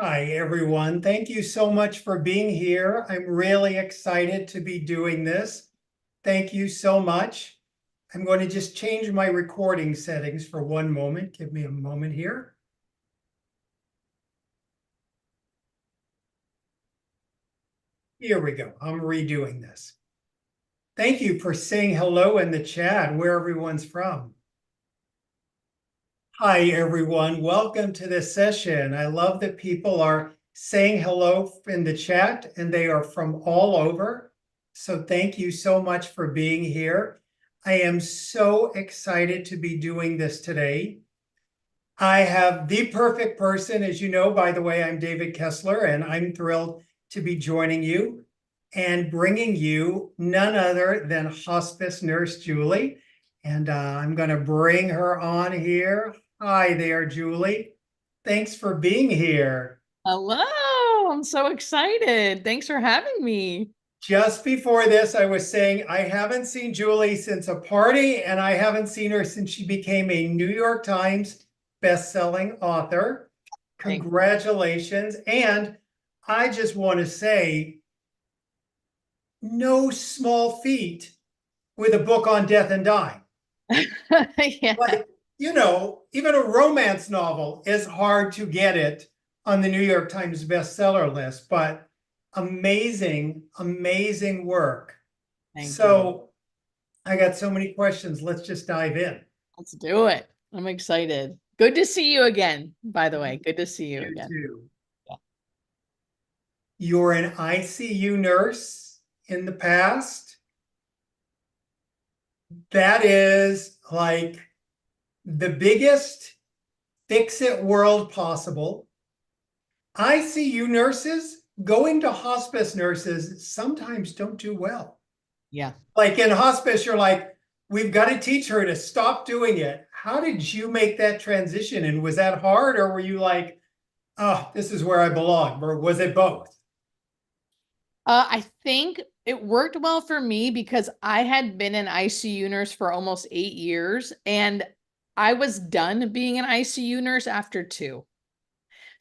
Hi, everyone. Thank you so much for being here. I'm really excited to be doing this. Thank you so much. I'm going to just change my recording settings for one moment. Give me a moment here. Here we go. I'm redoing this. Thank you for saying hello in the chat, where everyone's from. Hi, everyone. Welcome to this session. I love that people are saying hello in the chat, and they are from all over. So thank you so much for being here. I am so excited to be doing this today. I have the perfect person. As you know, by the way, I'm David Kessler, and I'm thrilled to be joining you and bringing you none other than Hospice Nurse Julie. And I'm going to bring her on here. Hi there, Julie. Thanks for being here. Hello, I'm so excited. Thanks for having me. Just before this, I was saying I haven't seen Julie since a party, and I haven't seen her since she became a New York Times best-selling author. Thanks. Congratulations. And I just want to say, no small feat with a book on death and dying. Yeah. Like, even a romance novel is hard to get it on the New York Times bestseller list, but amazing, amazing work. Thank you. So I got so many questions. Let's just dive in. Let's do it. I'm excited. Good to see you again, by the way. Good to see you again. Too. Yeah. You're an ICU nurse in the past. That is like the biggest fix-it world possible. ICU nurses, going to hospice nurses sometimes don't do well. Yeah. Like in hospice, you're like, we've got to teach her to stop doing it. How did you make that transition? And was that hard, or were you like, oh, this is where I belong? Or was it both? I think it worked well for me because I had been an ICU nurse for almost 8 years, and I was done being an ICU nurse after 2.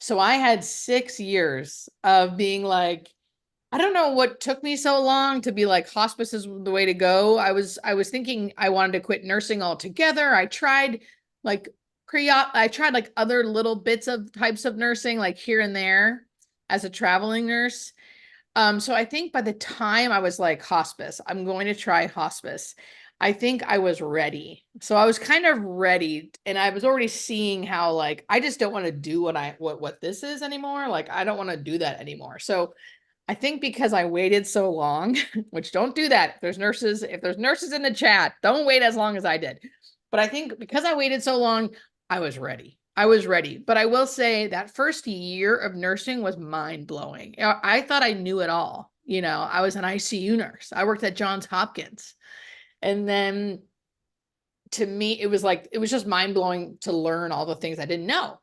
So I had 6 years of being like, I don't know what took me so long to be like, hospice is the way to go. I was thinking I wanted to quit nursing altogether. I tried like other little bits of types of nursing, like here and there as a traveling nurse. So I think by the time I was like, hospice, I'm going to try hospice, I think I was ready. So I was kind of ready, and I was already seeing how, like, I just don't want to do what this is anymore. Like, I don't want to do that anymore. So I think because I waited so long, which don't do that. If there's nurses in the chat, don't wait as long as I did. But I think because I waited so long, I was ready. I was ready. But I will say that first year of nursing was mind blowing. I thought I knew it all. I was an ICU nurse. I worked at Johns Hopkins. And then to me, it was just mind blowing to learn all the things I didn't know.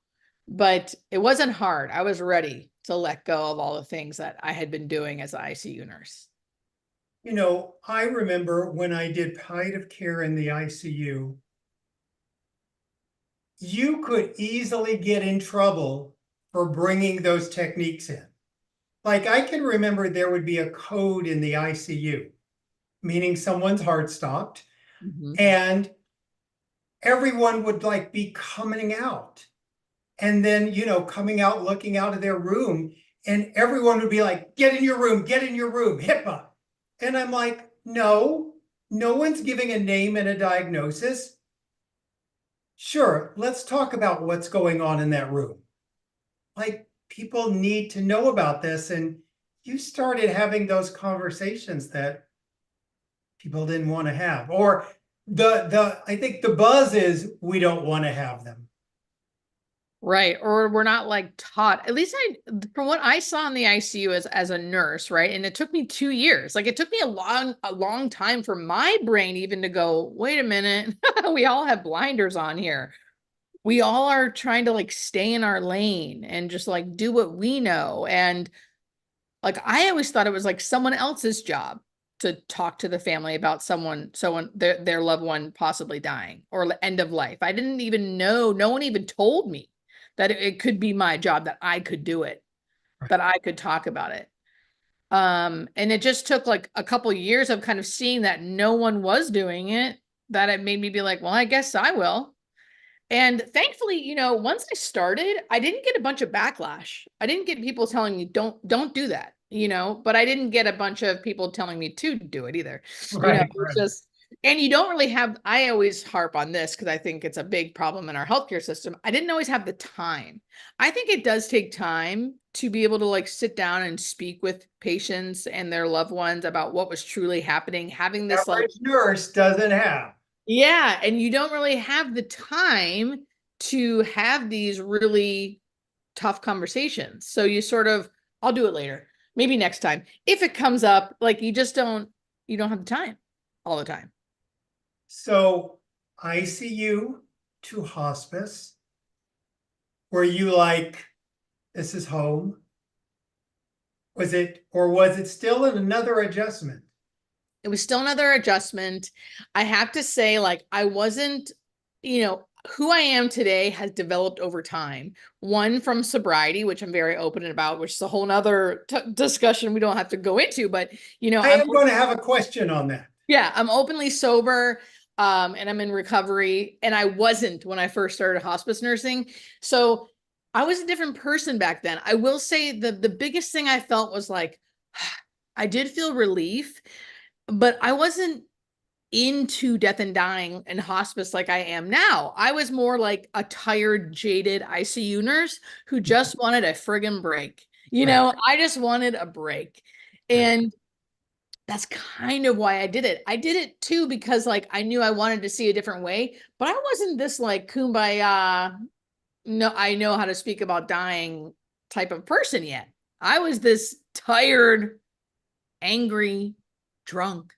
But it wasn't hard. I was ready to let go of all the things that I had been doing as an ICU nurse. I remember when I did palliative care in the ICU, you could easily get in trouble for bringing those techniques in. Like I can remember there would be a code in the ICU, meaning someone's heart stopped, and everyone would like be coming out. And then, coming out, looking out of their room, and everyone would be like, get in your room, HIPAA. And I'm like, no one's giving a name and a diagnosis. Sure, let's talk about what's going on in that room. Like, people need to know about this. And you started having those conversations that people didn't want to have. Or I think the buzz is we don't want to have them. Right. Or we're not like taught, at least from what I saw in the ICU as a nurse, right? And it took me 2 years. Like it took me a long time for my brain even to go, wait a minute, we all have blinders on here. We all are trying to like stay in our lane and just like do what we know. And like, I always thought it was like someone else's job to talk to the family about their loved one possibly dying or end of life. I didn't even know, no one even told me that it could be my job, that I could do it. that I could talk about it. And it just took like a couple years of kind of seeing that no one was doing it, that it made me be like, well, I guess I will. And thankfully, once I started, I didn't get a bunch of backlash. I didn't get people telling me, don't do that, but I didn't get a bunch of people telling me to do it either. Right, It's right. just, and you don't really have, I always harp on this because I think it's a big problem in our healthcare system. I didn't always have the time. I think it does take time to be able to like sit down and speak with patients and their loved ones about what was truly happening, having this like, Average nurse doesn't have. yeah, and you don't really have the time to have these really tough conversations. So you sort of, I'll do it later, maybe next time. If it comes up, like you don't have the time all the time. So ICU to hospice, were you like, this is home? Was it still another adjustment? It was still another adjustment. I have to say, like, I wasn't, who I am today has developed over time. One, from sobriety, which I'm very open about, which is a whole nother discussion we don't have to go into, but I am going to have a question on that. yeah, I'm openly sober, and I'm in recovery, and I wasn't when I first started hospice nursing. So I was a different person back then. I will say the biggest thing I felt was like, I did feel relief, but I wasn't into death and dying and hospice like I am now. I was more like a tired, jaded ICU nurse who just wanted a friggin' break. Right. I just wanted a break. Right. And that's kind of why I did it. I did it too because like I knew I wanted to see a different way, but I wasn't this like kumbaya, no, I know how to speak about dying type of person yet. I was this tired, angry, drunk,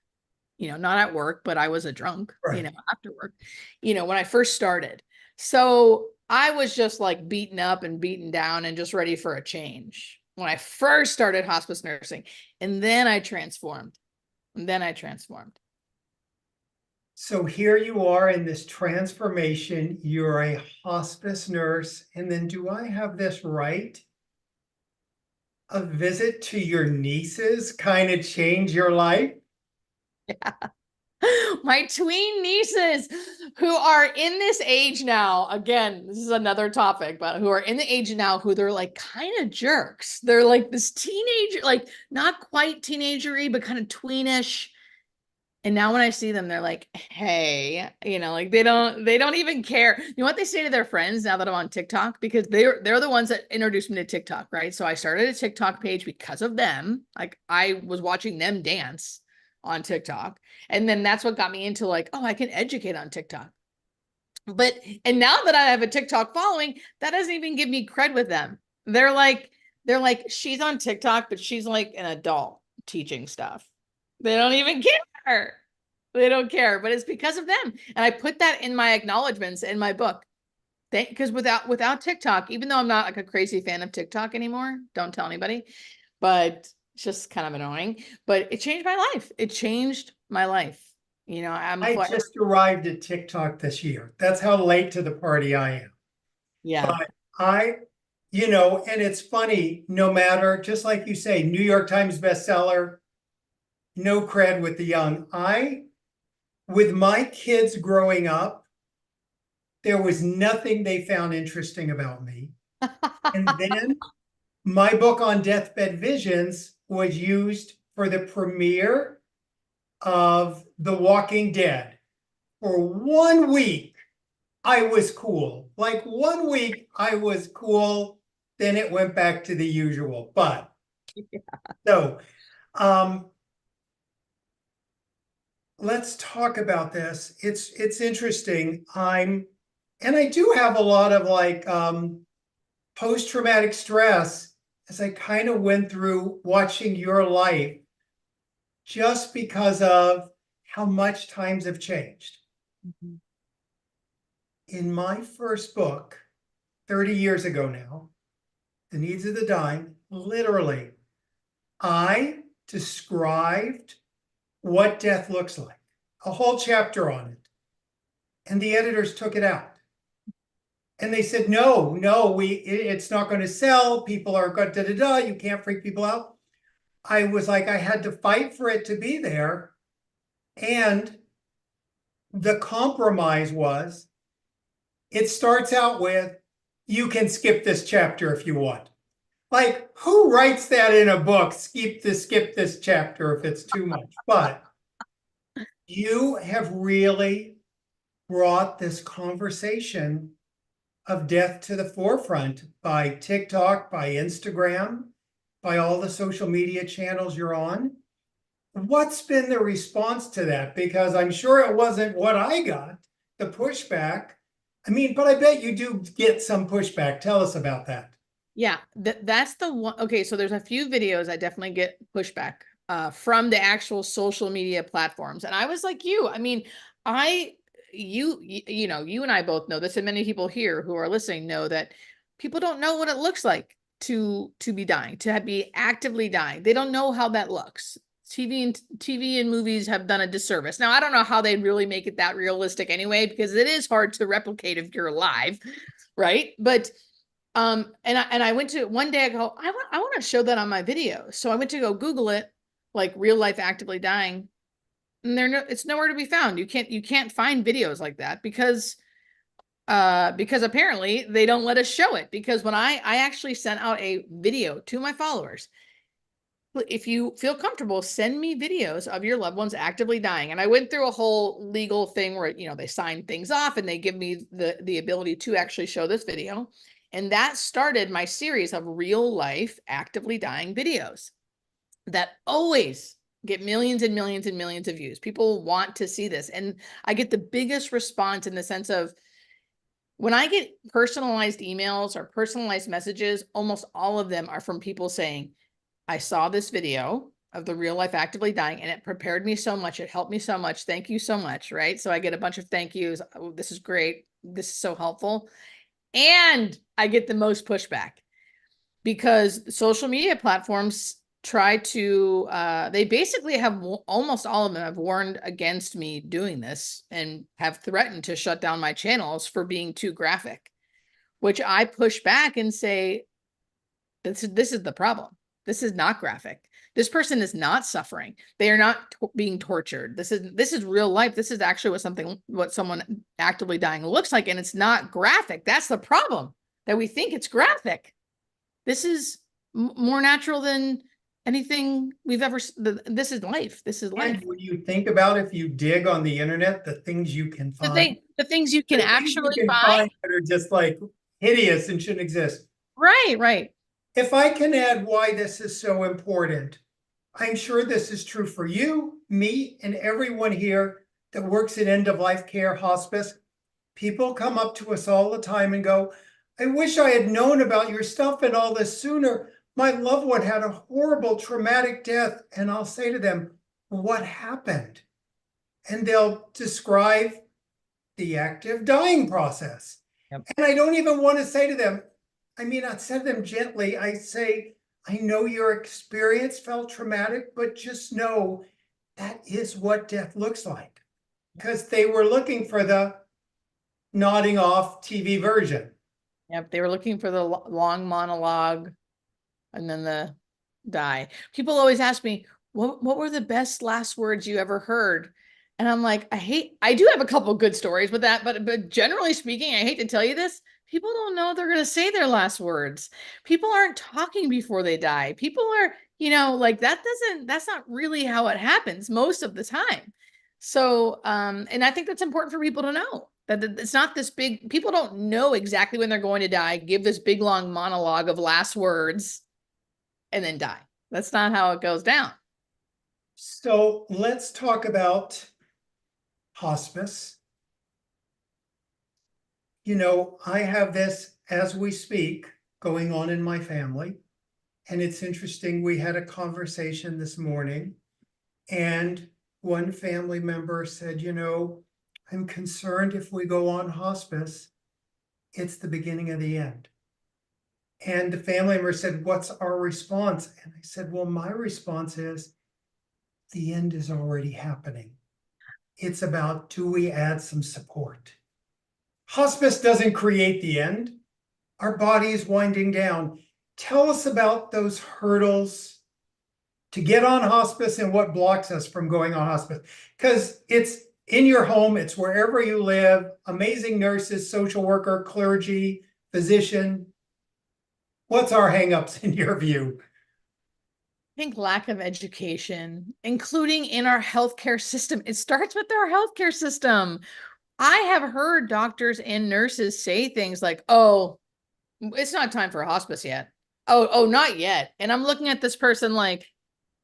not at work, but I was a drunk, Right. after work, when I first started. So I was just like beaten up and beaten down and just ready for a change when I first started hospice nursing. And then I transformed. So here you are in this transformation. You're a hospice nurse. And then do I have this right? A visit to your nieces kind of change your life? My tween nieces who are in this age now, again, this is another topic, but who are in the age now who they're like kind of jerks. They're like this teenager, like not quite teenagery, but kind of tweenish. And now when I see them, they're like, hey, like they don't even care. You know what they say to their friends now that I'm on TikTok? Because they're the ones that introduced me to TikTok, right? So I started a TikTok page because of them. Like I was watching them dance on TikTok. And then that's what got me into like, oh, I can educate on TikTok. And now that I have a TikTok following, that doesn't even give me cred with them. They're like, she's on TikTok, but she's like an adult teaching stuff. They don't even care. They don't care, but it's because of them. And I put that in my acknowledgments in my book. Because without TikTok, even though I'm not like a crazy fan of TikTok anymore, don't tell anybody, but it's just kind of annoying. But it changed my life. It changed my life. I'm I forever. just arrived at TikTok this year. That's how late to the party I am. Yeah. But and it's funny, no matter, just like you say, New York Times bestseller, no cred with the young. With my kids growing up, there was nothing they found interesting about me. And then my book on deathbed visions was used for the premiere of The Walking Dead. For 1 week, I was cool. Like 1 week, I was cool. Then it went back to the usual. But so let's talk about this. It's interesting. I do have a lot of like post-traumatic stress as I kind of went through watching your life just because of how much times have changed. Mm-hmm. In my first book, 30 years ago now, The Needs of the Dying, literally, I described what death looks like, a whole chapter on it. And the editors took it out. And they said, no, it's not going to sell. People are going to, you can't freak people out. I was like, I had to fight for it to be there. And the compromise was, it starts out with, you can skip this chapter if you want. Like, who writes that in a book? Skip this chapter if it's too much. But you have really brought this conversation of death to the forefront by TikTok, by Instagram, by all the social media channels you're on. What's been the response to that? Because I'm sure it wasn't what I got, the pushback. I mean, but I bet you do get some pushback. Tell us about that. Yeah, that's the one. Okay, so there's a few videos I definitely get pushback from the actual social media platforms. And I was like you. I mean, you know, you and I both know this, and many people here who are listening know that people don't know what it looks like to be dying, to be actively dying. They don't know how that looks. TV and movies have done a disservice. Now, I don't know how they really make it that realistic anyway, because it is hard to replicate if you're alive, right? But and I went to one day, I go, I want to show that on my video. So I went to go Google it, like real life actively dying. And it's nowhere to be found. You can't find videos like that because apparently they don't let us show it. Because when I actually sent out a video to my followers, if you feel comfortable, send me videos of your loved ones actively dying. And I went through a whole legal thing where, you know, they sign things off and they give me the ability to actually show this video. And that started my series of real life actively dying videos that always get millions and millions and millions of views. People want to see this. And I get the biggest response in the sense of, when I get personalized emails or personalized messages, almost all of them are from people saying, I saw this video of the real life actively dying and it prepared me so much. It helped me so much. Thank you so much. Right. So I get a bunch of thank yous. Oh, this is great. This is so helpful. And I get the most pushback because social media platforms try to, they basically have, almost all of them have warned against me doing this and have threatened to shut down my channels for being too graphic, which I push back and say, this is the problem. This is not graphic. This person is not suffering. They are not being tortured. This is real life. This is actually what someone actively dying looks like, and it's not graphic. That's the problem, that we think it's graphic. This is more natural than anything we've ever. This is life. This is life. And when you think about, if you dig on the internet, the things you can find, The things you can actually find that are just like hideous and shouldn't exist. Right. If I can add why this is so important, I'm sure this is true for you, me, and everyone here that works in end-of-life care hospice. People come up to us all the time and go, I wish I had known about your stuff and all this sooner. My loved one had a horrible traumatic death. And I'll say to them, what happened? And they'll describe the active dying process. Yep. And I don't even want to say to them, I mean, I said them gently. I say, I know your experience felt traumatic, but just know that is what death looks like. Because they were looking for the nodding off TV version. Yep, they were looking for the long monologue and then the die. People always ask me, what were the best last words you ever heard? And I'm like, I do have a couple good stories with that, but generally speaking, I hate to tell you this, people don't know they're going to say their last words. People aren't talking before they die. People are, like that's not really how it happens most of the time. So, and I think that's important for people to know that it's not this big, people don't know exactly when they're going to die, give this big long monologue of last words and then die. That's not how it goes down. So let's talk about hospice. I have this, as we speak, going on in my family. And it's interesting, we had a conversation this morning, and one family member said, I'm concerned if we go on hospice, it's the beginning of the end. And the family member said, what's our response? And I said, well, my response is, the end is already happening. It's about, do we add some support? Hospice doesn't create the end. Our body is winding down. Tell us about those hurdles to get on hospice and what blocks us from going on hospice. Because it's in your home, it's wherever you live, amazing nurses, social worker, clergy, physician. What's our hangups in your view? I think lack of education, including in our healthcare system. It starts with our healthcare system. I have heard doctors and nurses say things like, "Oh, it's not time for hospice yet. Oh, not yet." And I'm looking at this person like,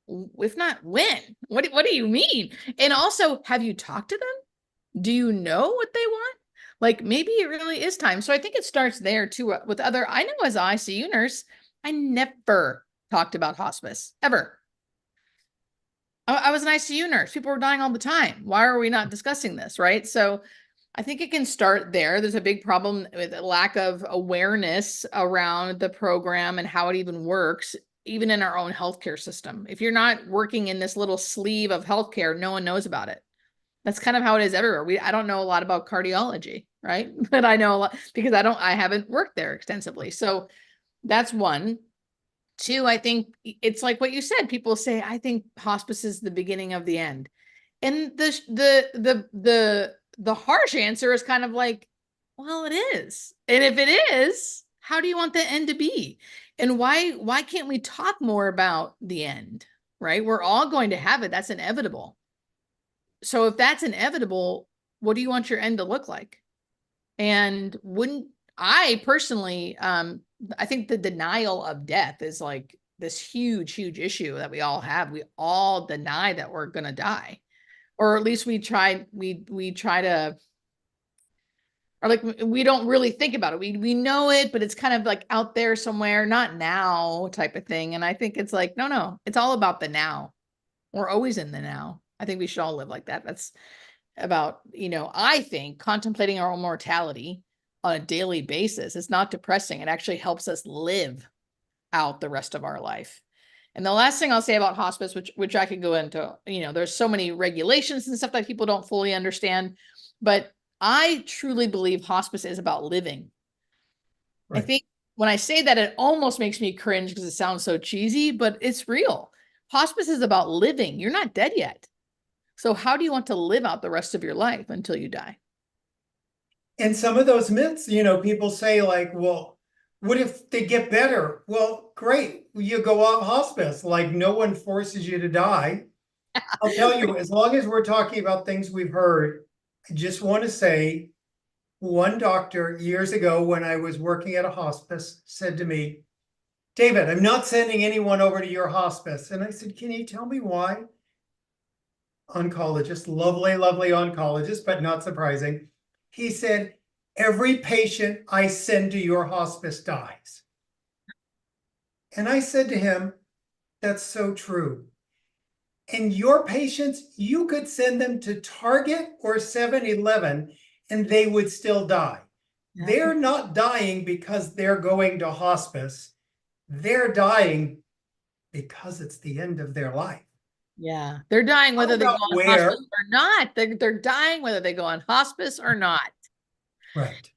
if not when? What do you mean? And also, have you talked to them? Do you know what they want? Like maybe it really is time. So I think it starts there too with other. I know as an ICU nurse, I never talked about hospice ever. I was an ICU nurse. People were dying all the time. Why are we not discussing this? Right. So I think it can start there. There's a big problem with a lack of awareness around the program and how it even works, even in our own healthcare system. If you're not working in this little sleeve of healthcare, no one knows about it. That's kind of how it is everywhere. I don't know a lot about cardiology, right? But I know a lot because I haven't worked there extensively. So that's one. Two, I think it's like what you said. People say, I think hospice is the beginning of the end. And the harsh answer is kind of like, well, it is. And if it is, how do you want the end to be? And why can't we talk more about the end? Right? We're all going to have it. That's inevitable. So if that's inevitable, what do you want your end to look like? And wouldn't I personally, I think the denial of death is like this huge issue that we all have. We all deny that we're going to die, or at least we try to, or like we don't really think about it. We know it, but it's kind of like out there somewhere, not now type of thing. And I think it's like, no, it's all about the now. We're always in the now. I think we should all live like that. That's about, I think contemplating our own mortality on a daily basis is not depressing. It actually helps us live out the rest of our life. And the last thing I'll say about hospice, which I could go into, there's so many regulations and stuff that people don't fully understand, but I truly believe hospice is about living. Right. I think when I say that, it almost makes me cringe because it sounds so cheesy, but it's real. Hospice is about living. You're not dead yet. So how do you want to live out the rest of your life until you die? And some of those myths, people say like, well, what if they get better? Well, great. You go off hospice. Like no one forces you to die. I'll tell you, as long as we're talking about things we've heard, I just want to say one doctor years ago when I was working at a hospice said to me, David, I'm not sending anyone over to your hospice. And I said, can you tell me why? Oncologist, lovely oncologist, but not surprising. He said, every patient I send to your hospice dies. And I said to him, that's so true. And your patients, you could send them to Target or 7-Eleven and they would still die. Yeah. They're not dying because they're going to hospice. They're dying because it's the end of their life. Yeah, they're dying whether they go on hospice or not. They're dying whether they go on hospice or not. Right.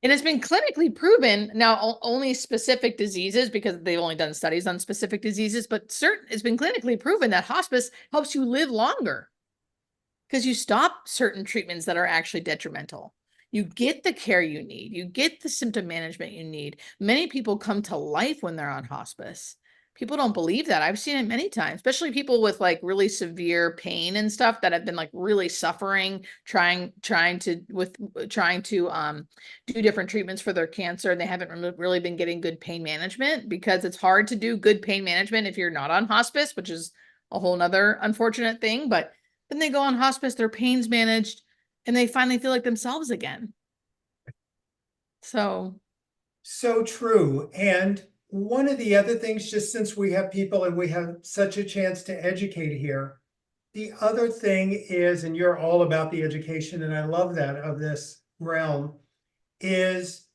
And it's been clinically proven now, only specific diseases, because they've only done studies on specific diseases, but it's been clinically proven that hospice helps you live longer because you stop certain treatments that are actually detrimental. You get the care you need. You get the symptom management you need. Many people come to life when they're on hospice. People don't believe that. I've seen it many times, especially people with like really severe pain and stuff that have been like really suffering, trying to do different treatments for their cancer. And they haven't really been getting good pain management because it's hard to do good pain management if you're not on hospice, which is a whole nother unfortunate thing. But then they go on hospice, their pain's managed, and they finally feel like themselves again. So true. And one of the other things, just since we have people and we have such a chance to educate here, the other thing is, and you're all about the education, and I love that of this realm, is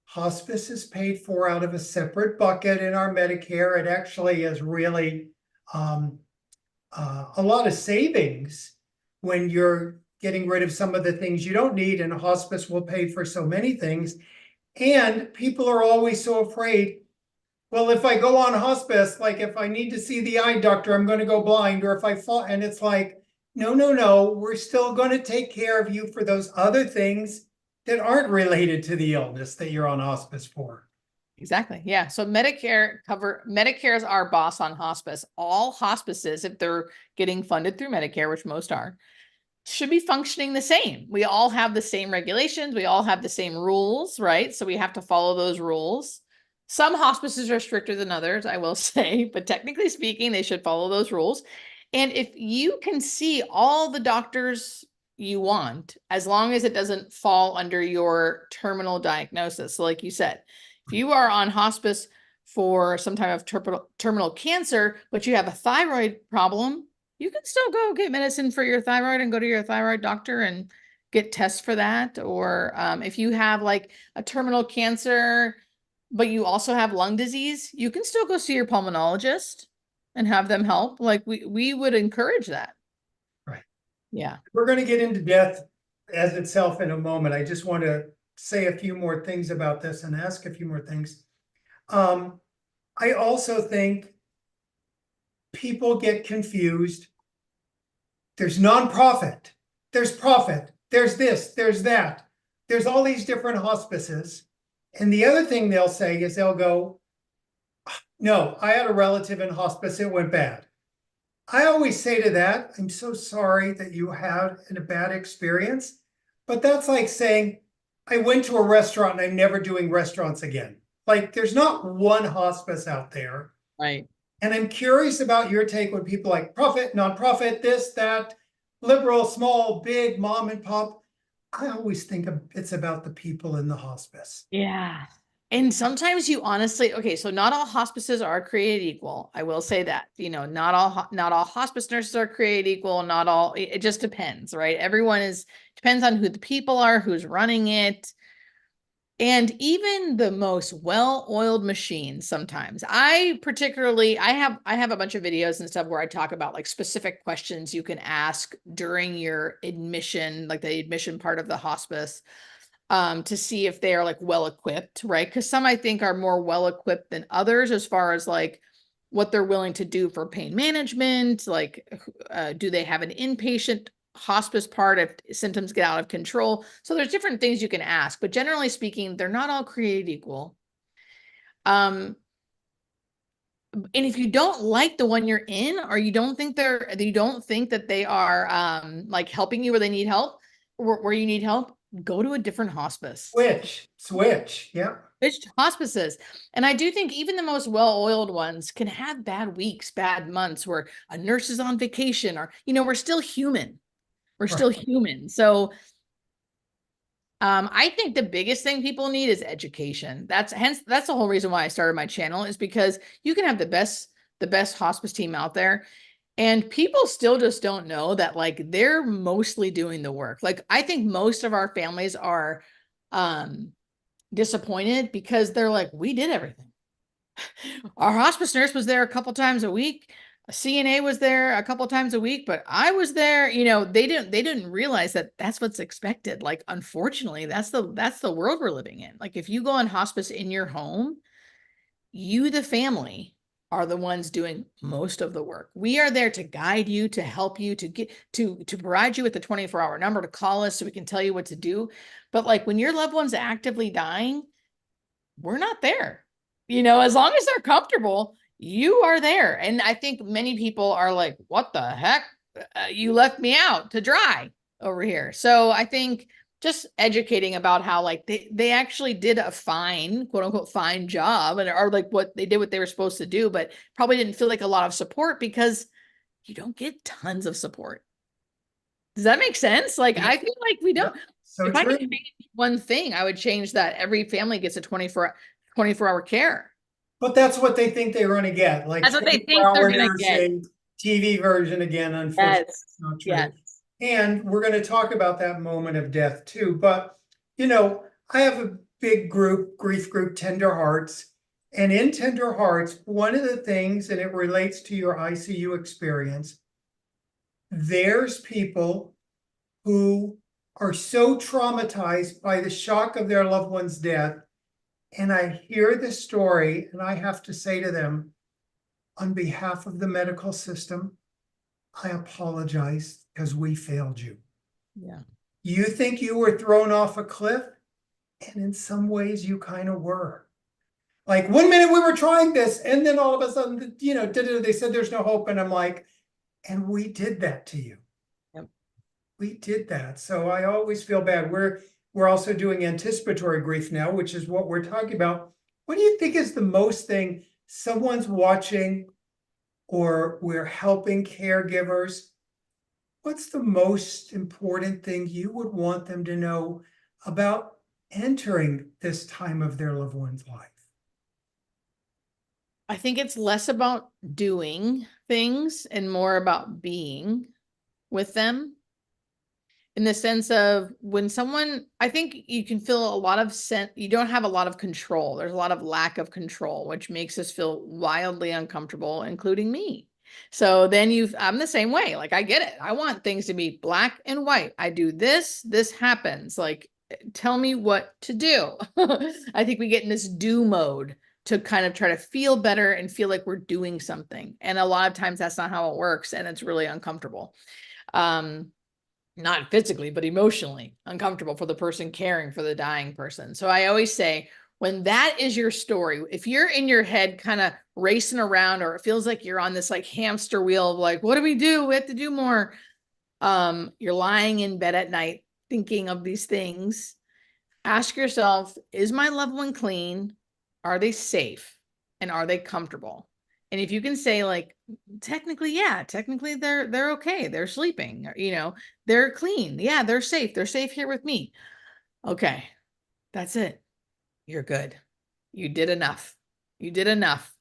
hospice is paid for out of a separate bucket in our Medicare. It actually is really a lot of savings when you're getting rid of some of the things you don't need, and hospice will pay for so many things. And people are always so afraid, well, if I go on hospice, like if I need to see the eye doctor, I'm going to go blind, or if I fall, and it's like, no, no, no, we're still going to take care of you for those other things that aren't related to the illness that you're on hospice for. Exactly. Yeah. So Medicare is our boss on hospice. All hospices, if they're getting funded through Medicare, which most are, should be functioning the same. We all have the same regulations. We all have the same rules, right? So we have to follow those rules. Some hospices are stricter than others, I will say, but technically speaking, they should follow those rules. And if you can see all the doctors you want, as long as it doesn't fall under your terminal diagnosis. So like you said, if you are on hospice for some type of terminal cancer, but you have a thyroid problem, you can still go get medicine for your thyroid and go to your thyroid doctor and get tests for that. Or if you have like a terminal cancer, but you also have lung disease, you can still go see your pulmonologist and have them help. Like we would encourage that. Right. Yeah. We're going to get into death as itself in a moment. I just want to say a few more things about this and ask a few more things. I also think people get confused. There's nonprofit, there's profit, there's this, there's that. There's all these different hospices. And the other thing they'll say is they'll go, no, I had a relative in hospice, it went bad. I always say to that, I'm so sorry that you had a bad experience. But that's like saying, I went to a restaurant and I'm never doing restaurants again. Like there's not one hospice out there. Right. And I'm curious about your take when people like profit, nonprofit, this, that, liberal, small, big, mom and pop. I always think it's about the people in the hospice. Yeah. And sometimes you honestly, okay, so not all hospices are created equal. I will say that, not all hospice nurses are created equal. Not all, it just depends, right? Depends on who the people are, who's running it. And even the most well-oiled machines sometimes. I have a bunch of videos and stuff where I talk about like specific questions you can ask during your admission, like the admission part of the hospice, to see if they are like well-equipped, right? Because some I think are more well-equipped than others as far as like what they're willing to do for pain management, like do they have an inpatient hospice part if symptoms get out of control. So there's different things you can ask, but generally speaking, they're not all created equal. And if you don't like the one you're in, or you don't think that they are like helping you where they need help, or where you need help, go to a different hospice. Switch, yeah. Switch hospices. And I do think even the most well-oiled ones can have bad weeks, bad months where a nurse is on vacation, or we're still human. We're still human. So I think the biggest thing people need is education. That's the whole reason why I started my channel, is because you can have the best hospice team out there, and people still just don't know that like they're mostly doing the work. Like I think most of our families are disappointed because they're like, we did everything. Our hospice nurse was there a couple times a week. A CNA was there a couple times a week, but I was there. They didn't realize that that's what's expected. Like, unfortunately, that's the world we're living in. Like, if you go on hospice in your home, you, the family, are the ones doing most of the work. We are there to guide you, to help you, to provide you with the 24-hour number to call us so we can tell you what to do. But like when your loved one's actively dying, we're not there. As long as they're comfortable, you are there. And I think many people are like, what the heck? You left me out to dry over here. So I think just educating about how like they actually did a fine, quote unquote, fine job, and are like what they were supposed to do, but probably didn't feel like a lot of support because you don't get tons of support. Does that make sense? Like, I feel like we don't. So if I could change one thing, I would change that every family gets a 24-hour care. But that's what they think they're going to get. Like That's what they think they're going to get. TV version again, unfortunately, Yes. it's not true. Yes. And we're going to talk about that moment of death too. But, I have a big grief group, Tender Hearts. And in Tender Hearts, one of the things, and it relates to your ICU experience, there's people who are so traumatized by the shock of their loved one's death. And I hear the story and I have to say to them, on behalf of the medical system, I apologize because we failed you. Yeah. You think you were thrown off a cliff? And in some ways you kind of were. Like 1 minute we were trying this, and then all of a sudden, they said there's no hope. And I'm like, and we did that to you. Yep. We did that. So I always feel bad. We're also doing anticipatory grief now, which is what we're talking about. What do you think is the most thing someone's watching, or we're helping caregivers? What's the most important thing you would want them to know about entering this time of their loved one's life? I think it's less about doing things and more about being with them. In the sense of when someone, I think you can feel a lot of you don't have a lot of control. There's a lot of lack of control, which makes us feel wildly uncomfortable, including me. So then I'm the same way. Like, I get it. I want things to be black and white. I do this, this happens. Like, tell me what to do. I think we get in this do mode to kind of try to feel better and feel like we're doing something. And a lot of times that's not how it works. And it's really uncomfortable. Not physically, but emotionally uncomfortable for the person caring for the dying person. So I always say, when that is your story, if you're in your head kind of racing around, or it feels like you're on this like hamster wheel of like, what do? We have to do more. You're lying in bed at night thinking of these things. Ask yourself, is my loved one clean? Are they safe? And are they comfortable? And if you can say like, technically they're okay. They're sleeping, they're clean. Yeah, they're safe. They're safe here with me. Okay. That's it. You're good. You did enough. You did enough.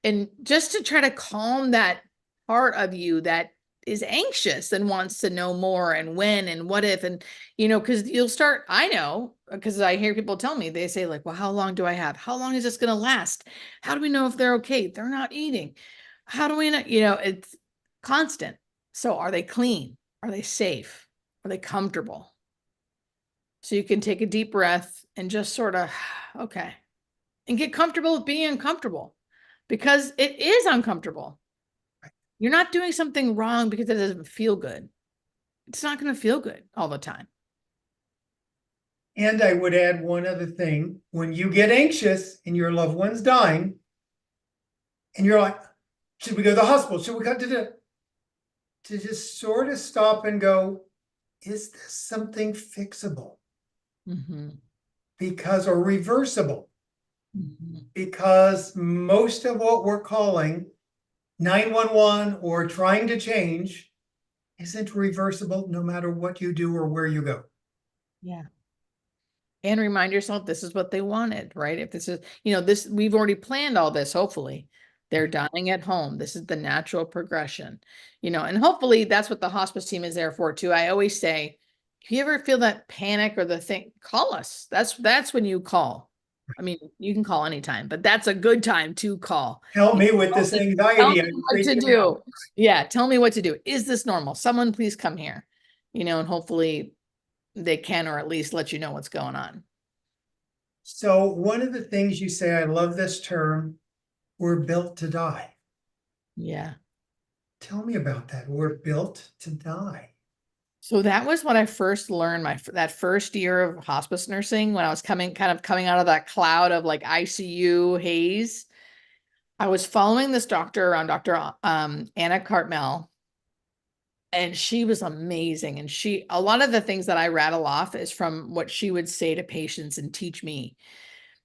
And just to try to calm that part of you that is anxious and wants to know more and when and what if, and because you'll start, I know, because I hear people tell me, they say like, well, how long do I have? How long is this going to last? How do we know if they're okay? They're not eating. How do we know? It's constant. So are they clean? Are they safe? Are they comfortable? So you can take a deep breath and just sort of, okay, and get comfortable with being uncomfortable, because it is uncomfortable. You're not doing something wrong because it doesn't feel good. It's not going to feel good all the time. And I would add one other thing. When you get anxious and your loved one's dying, and you're like, should we go to the hospital? Should we go to just sort of stop and go, is this something fixable? Mm-hmm. Or reversible? Mm-hmm. Because most of what we're calling 911 or trying to change isn't reversible, no matter what you do or where you go. Yeah. And remind yourself, this is what they wanted, right? If this is, we've already planned all this, hopefully. They're dying at home. This is the natural progression, and hopefully that's what the hospice team is there for too. I always say, if you ever feel that panic or the thing, call us. That's when you call. I mean, you can call anytime, but that's a good time to call. Help me with this Tell anxiety. me what to do. Yeah, tell me what to do. Is this normal? Someone please come here, and hopefully they can, or at least let you know what's going on. So one of the things you say, I love this term, we're built to die. Yeah. Tell me about that. We're built to die. So that was what I first learned that first year of hospice nursing, when I was coming out of that cloud of like ICU haze. I was following this doctor around, Dr. Anna Cartmel, and she was amazing. And a lot of the things that I rattle off is from what she would say to patients and teach me,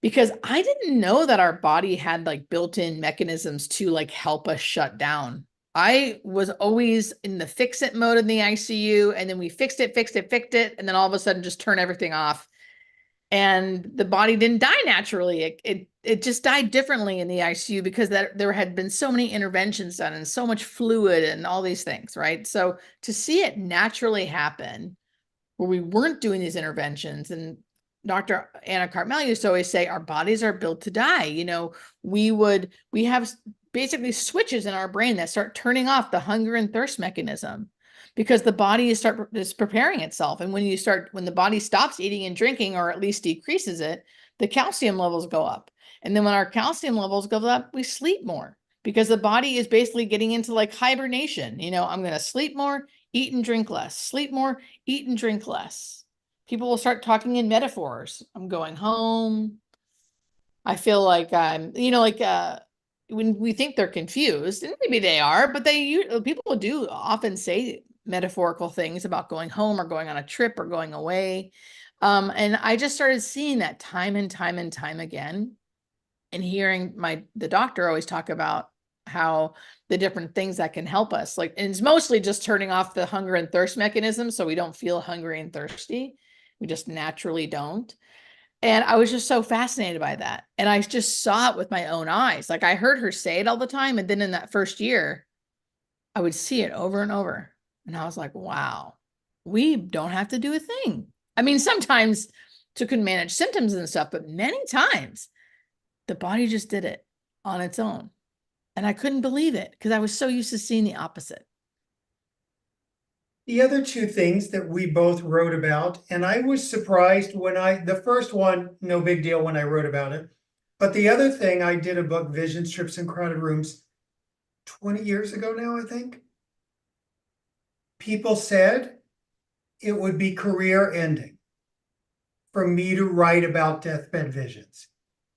because I didn't know that our body had like built-in mechanisms to like help us shut down. I was always in the fix it mode in the ICU, and then we fixed it, and then all of a sudden just turn everything off. And the body didn't die naturally. It just died differently in the ICU because there had been so many interventions done and so much fluid and all these things, right? So to see it naturally happen where we weren't doing these interventions, and Dr. Anna Cartmel used to always say, our bodies are built to die. We have basically switches in our brain that start turning off the hunger and thirst mechanism. because the body is preparing itself. And when the body stops eating and drinking, or at least decreases it, the calcium levels go up. And then when our calcium levels go up, we sleep more because the body is basically getting into like hibernation. I'm going to sleep more, eat and drink less, sleep more, eat and drink less. People will start talking in metaphors. I'm going home. I feel like I'm, when we think they're confused, and maybe they are, but people do often say metaphorical things about going home or going on a trip or going away. And I just started seeing that time and time and time again, and hearing the doctor always talk about how the different things that can help us, and it's mostly just turning off the hunger and thirst mechanism so we don't feel hungry and thirsty. We just naturally don't. And I was just so fascinated by that. And I just saw it with my own eyes. Like I heard her say it all the time. And then in that first year, I would see it over and over. And I was like, wow, we don't have to do a thing. I mean, sometimes to can manage symptoms and stuff, but many times the body just did it on its own. And I couldn't believe it because I was so used to seeing the opposite. The other two things that we both wrote about, and I was surprised the first one, no big deal when I wrote about it. But the other thing, I did a book, Vision Strips in Crowded Rooms, 20 years ago now, I think. People said it would be career ending for me to write about deathbed visions.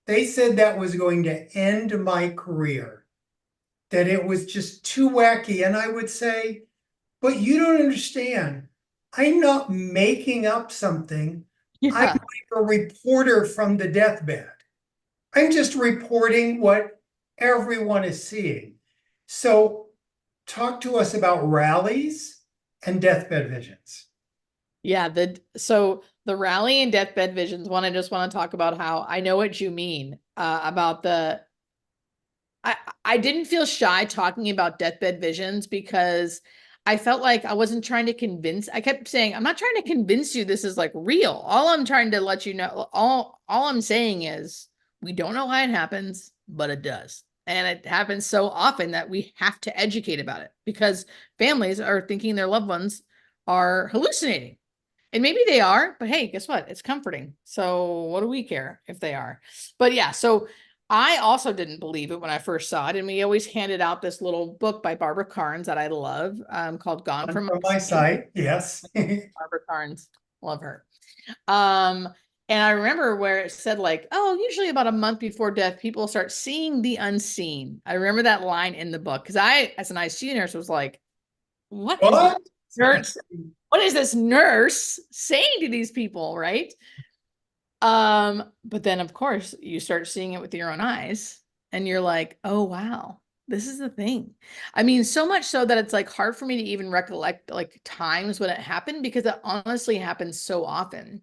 They said that was going to end my career, that it was just too wacky. And I would say, but you don't understand. I'm not making up something. Yeah. I'm like a reporter from the deathbed. I'm just reporting what everyone is seeing. So talk to us about rallies and deathbed visions. Yeah. So the rally and deathbed visions one, I just want to talk about how I know what you mean about I didn't feel shy talking about deathbed visions because I felt like I wasn't trying to I kept saying, I'm not trying to convince you this is like real. All I'm trying to let you know, all I'm saying is we don't know why it happens, but it does. And it happens so often that we have to educate about it because families are thinking their loved ones are hallucinating. And maybe they are, but hey, guess what? It's comforting. So what do we care if they are? But yeah, so I also didn't believe it when I first saw it. And we always handed out this little book by Barbara Carnes that I love called Gone from my site, yes. Barbara Carnes, love her. And I remember where it said like, oh, usually about a month before death, people start seeing the unseen. I remember that line in the book because I, as an ICU nurse, was like, what? What is this nurse saying to these people, right? But then of course you start seeing it with your own eyes and you're like, oh wow, this is the thing. I mean, so much so that it's like hard for me to even recollect like times when it happened because it honestly happens so often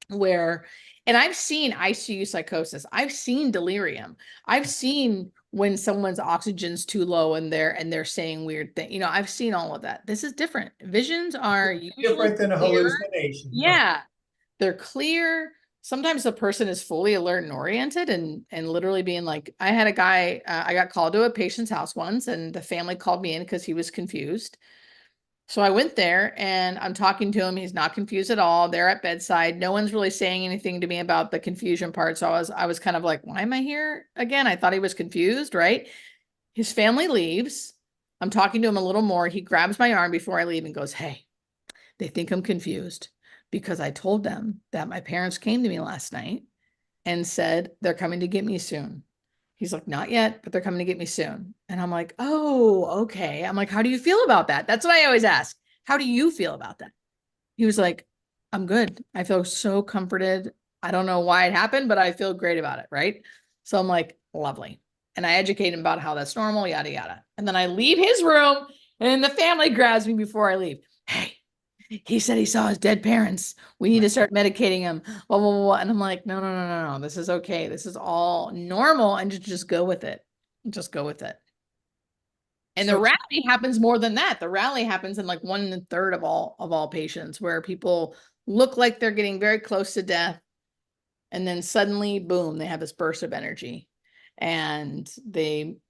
and I've seen ICU psychosis. I've seen delirium. I've seen when someone's oxygen's too low and they're saying weird things. I've seen all of that. This is different. Visions are usually different than a clear. hallucination. Yeah. They're clear. Sometimes the person is fully alert and oriented and literally being like, I had a guy, I got called to a patient's house once and the family called me in because he was confused. So I went there and I'm talking to him. He's not confused at all. They're at bedside. No one's really saying anything to me about the confusion part. So I was kind of like, why am I here again? I thought he was confused, right? His family leaves. I'm talking to him a little more. He grabs my arm before I leave and goes, hey, they think I'm confused because I told them that my parents came to me last night and said they're coming to get me soon. He's like, not yet, but they're coming to get me soon. And I'm like, oh, okay. I'm like, how do you feel about that? That's what I always ask. How do you feel about that? He was like, I'm good. I feel so comforted. I don't know why it happened, but I feel great about it. Right. So I'm like, lovely. And I educate him about how that's normal, yada, yada. And then I leave his room and the family grabs me before I leave. Hey, he said he saw his dead parents. We need to start medicating him. Blah, blah, blah. And I'm like, no. This is okay. This is all normal. And just go with it. Just go with it. And the rally happens more than that. The rally happens in like 1/3 of all patients where people look like they're getting very close to death. And then suddenly, boom, they have this burst of energy. And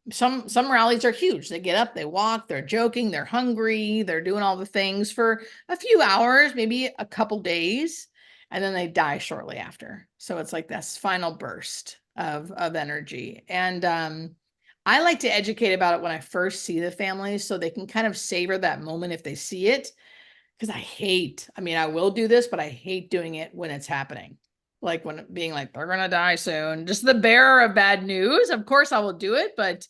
some rallies are huge. They get up, they walk, they're joking, they're hungry, they're doing all the things for a few hours, maybe a couple days, and then they die shortly after. So it's like this final burst of energy. And I like to educate about it when I first see the families so they can kind of savor that moment if they see it. Because I mean, I will do this, but I hate doing it when it's happening. Like when being like, they're gonna die soon. Just the bearer of bad news. Of course I will do it, but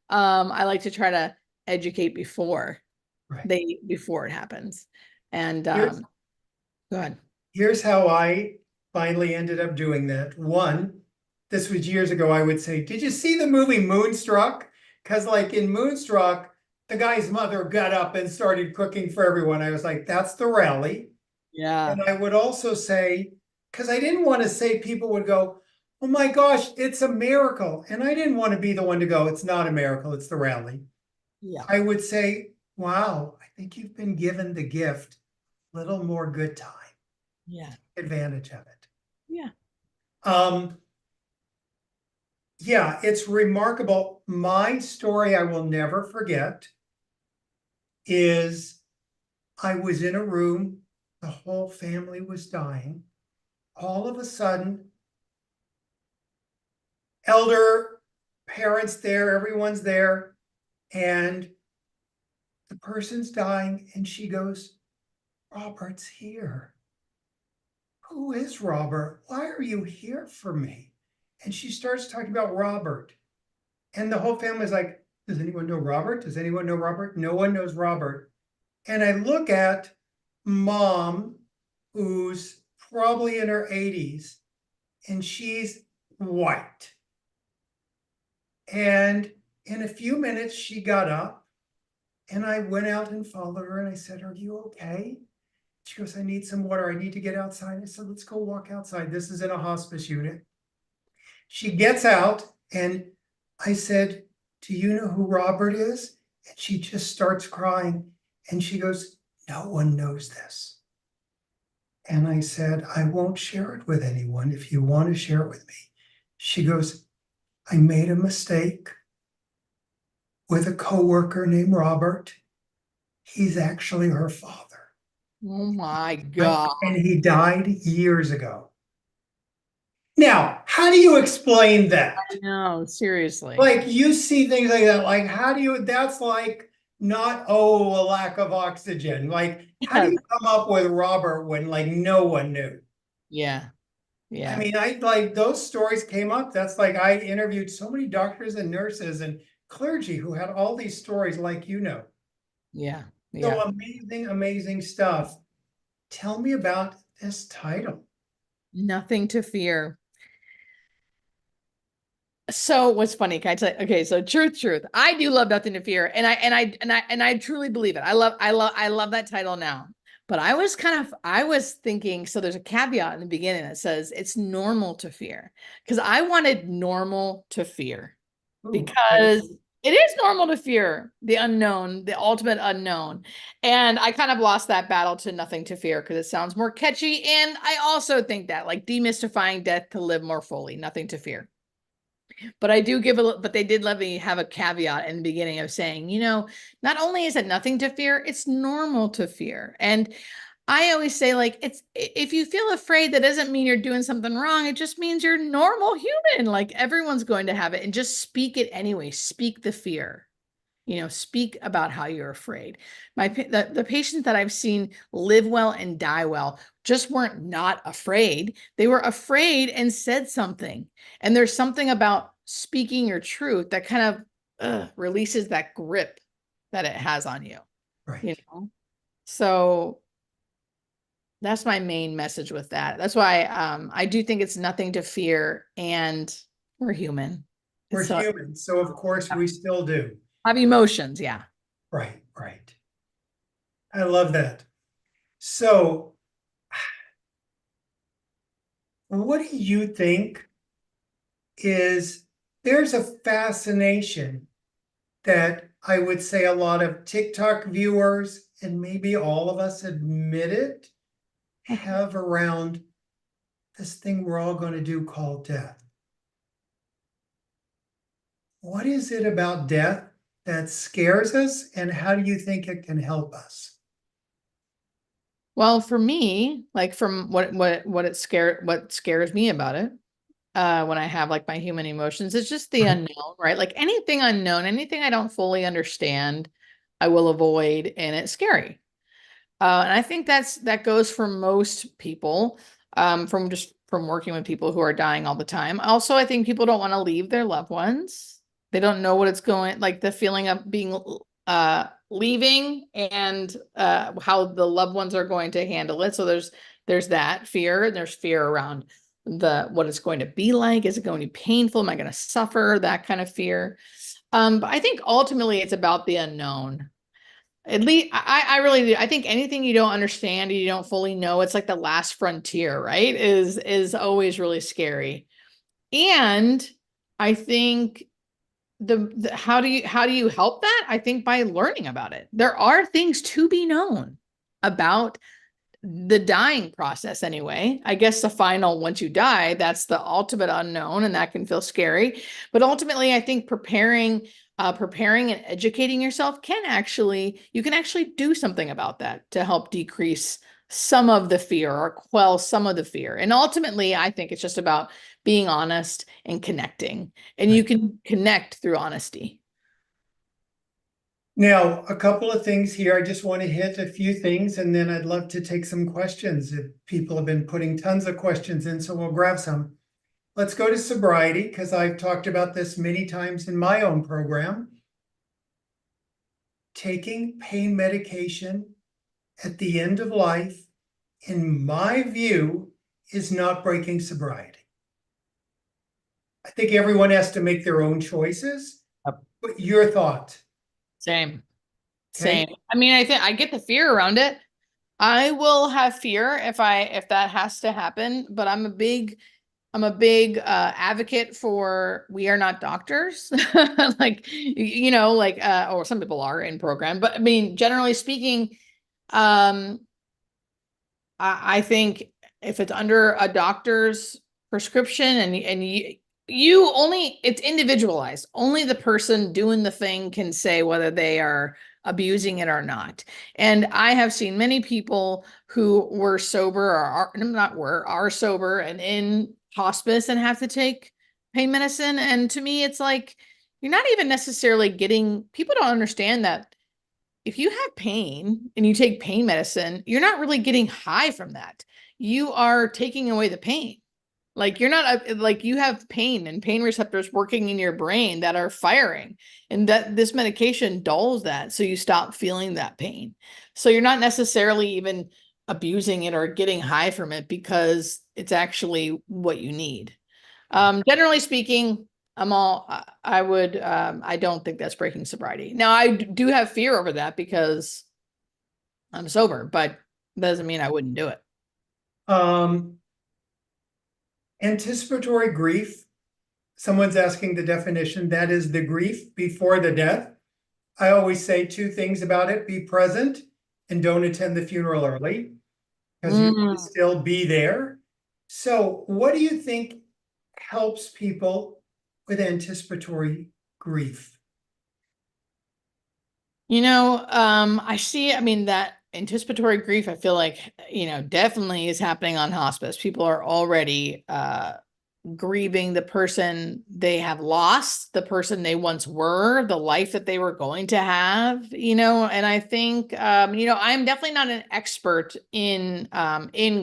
I like to try to educate before Right. before it happens. And Here's, go ahead. here's how I finally ended up doing that. One, this was years ago, I would say, did you see the movie Moonstruck? Because like in Moonstruck, the guy's mother got up and started cooking for everyone. I was like, that's the rally. Yeah. And I would also say, because I didn't want to say people would go, oh my gosh, it's a miracle. And I didn't want to be the one to go, it's not a miracle, it's the rally. Yeah. I would say, wow, I think you've been given the gift, a little more good time. Yeah. Take advantage of it. Yeah. Yeah, it's remarkable. My story I will never forget is I was in a room, the whole family was dying. All of a sudden, elder parents there, everyone's there, and the person's dying, and she goes, Robert's here. Who is Robert? Why are you here for me? And she starts talking about Robert. And the whole family's like, does anyone know Robert? Does anyone know Robert? No one knows Robert. And I look at mom, who's probably in her 80s, and she's white. And in a few minutes, she got up, and I went out and followed her, and I said, are you okay? She goes, I need some water. I need to get outside. I said, let's go walk outside. This is in a hospice unit. She gets out, and I said, do you know who Robert is? And she just starts crying. And she goes, no one knows this. And I said, I won't share it with anyone if you want to share it with me. She goes, I made a mistake with a coworker named Robert. He's actually her father. Oh my God. And he died years ago. Now, how do you explain that? No, seriously. Like you see things like that, like how do you, that's like not, oh, a lack of oxygen. Like, how do Yeah. you come up with Robert when like no one knew? Yeah. I Yeah. mean, I like those stories came up. That's like I interviewed so many doctors and nurses and clergy who had all these stories like Yeah. So Yeah. amazing, amazing stuff. Tell me about this title. Nothing to fear. So what's funny? Can I tell you? Okay, so truth. I do love Nothing to Fear, and I truly believe it. I love that title now. But I was thinking, so there's a caveat in the beginning that says it's normal to fear. Because I wanted normal to fear. Ooh, okay. Because it is normal to fear the unknown, the ultimate unknown. And I kind of lost that battle to Nothing to Fear because it sounds more catchy. And I also think that like demystifying death to live more fully, nothing to fear. But I do but they did let me have a caveat in the beginning of saying, not only is it nothing to fear, it's normal to fear. And I always say, like, if you feel afraid, that doesn't mean you're doing something wrong. It just means you're normal human. Like everyone's going to have it, and just speak it anyway. Speak the fear. Speak about how you're afraid. The patients that I've seen live well and die well just weren't not afraid. They were afraid and said something. And there's something about speaking your truth that kind of releases that grip that it has on you. Right. So that's my main message with that. That's why I do think it's nothing to fear, and we're human. We're So human, so of course we still do. have emotions, yeah. Right, right. I love that. So, what do you think is there's a fascination that I would say a lot of TikTok viewers, and maybe all of us admit it, have around this thing we're all going to do called death. What is it about death that scares us, and how do you think it can help us? Well, for me, like from what scares me about it, when I have like my human emotions, it's just the Right. unknown, right? Like anything unknown, anything I don't fully understand, I will avoid, and it's scary. And I think that goes for most people, from working with people who are dying all the time. Also, I think people don't want to leave their loved ones. They don't know what it's going, like the feeling of being leaving, and how the loved ones are going to handle it. So there's that fear, and there's fear around the what it's going to be like. Is it going to be painful? Am I going to suffer? That kind of fear. But I think ultimately it's about the unknown. At least I really do. I think anything you don't understand, you don't fully know, it's like the last frontier, right? Is always really scary. And I think the how do you help that? I think by learning about it. There are things to be known about the dying process anyway. I guess the final, once you die, that's the ultimate unknown, and that can feel scary. But ultimately, I think preparing and educating yourself you can actually do something about that to help decrease some of the fear or quell some of the fear. And ultimately, I think it's just about being honest and connecting. And you Right. can connect through honesty. Now, a couple of things here. I just want to hit a few things, and then I'd love to take some questions. If people have been putting tons of questions in, so we'll grab some. Let's go to sobriety, because I've talked about this many times in my own program. Taking pain medication at the end of life, in my view, is not breaking sobriety. I think everyone has to make their own choices, Yep. but your thought, Same. okay? Same. I mean, I think I get the fear around it. I will have fear if that has to happen, but I'm a big advocate for we are not doctors. Like like or some people are in program, but I mean generally speaking, um I think if it's under a doctor's prescription, and you only, it's individualized. Only the person doing the thing can say whether they are abusing it or not. And I have seen many people who were sober or are sober and in hospice and have to take pain medicine. And to me, it's like you're not even necessarily getting, people don't understand that if you have pain and you take pain medicine, you're not really getting high from that. You are taking away the pain. Like you're not like you have pain and pain receptors working in your brain that are firing, and that this medication dulls that. So you stop feeling that pain. So you're not necessarily even abusing it or getting high from it because it's actually what you need. Generally speaking, I don't think that's breaking sobriety. Now I do have fear over that because I'm sober, but doesn't mean I wouldn't do it. Um, Anticipatory grief, someone's asking the definition. That is the grief before the death. I always say two things about it: be present and don't attend the funeral early, because you want to Mm. still be there. So, what do you think helps people with anticipatory grief? I mean, that anticipatory grief, I feel like, definitely is happening on hospice. People are already grieving the person they have lost, the person they once were, the life that they were going to have, and I think I'm definitely not an expert in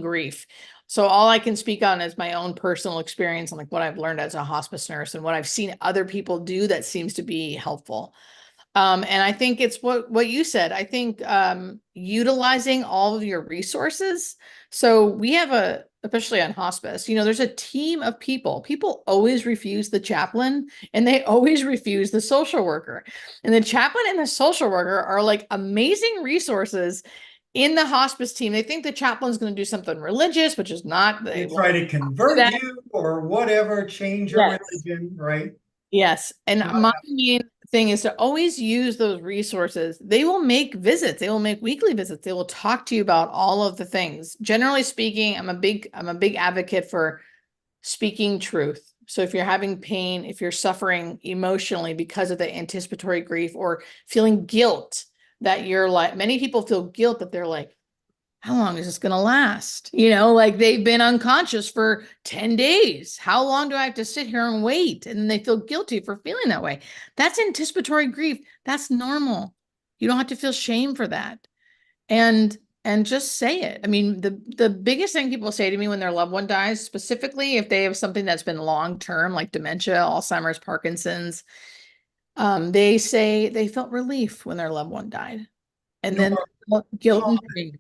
grief. So all I can speak on is my own personal experience and like what I've learned as a hospice nurse and what I've seen other people do that seems to be helpful. And I think it's what you said. I think utilizing all of your resources. So we have especially on hospice, there's a team of people. People always refuse the chaplain and they always refuse the social worker. And the chaplain and the social worker are like amazing resources in the hospice team. They think the chaplain's going to do something religious, which is not, They they try won't to do convert that. you or whatever, change your Yes. religion, right? Yes. And Not my main thing is to always use those resources. They will make visits. They will make weekly visits. They will talk to you about all of the things. Generally speaking, I'm a big advocate for speaking truth. So if you're having pain, if you're suffering emotionally because of the anticipatory grief or feeling guilt that you're like, many people feel guilt that they're like, how long is this going to last? You know, like they've been unconscious for 10 days. How long do I have to sit here and wait? And they feel guilty for feeling that way. That's anticipatory grief. That's normal. You don't have to feel shame for that. And just say it. I mean, the biggest thing people say to me when their loved one dies, specifically if they have something that's been long term, like dementia, Alzheimer's, Parkinson's, they say they felt relief when their loved one died. And then guilt and shame,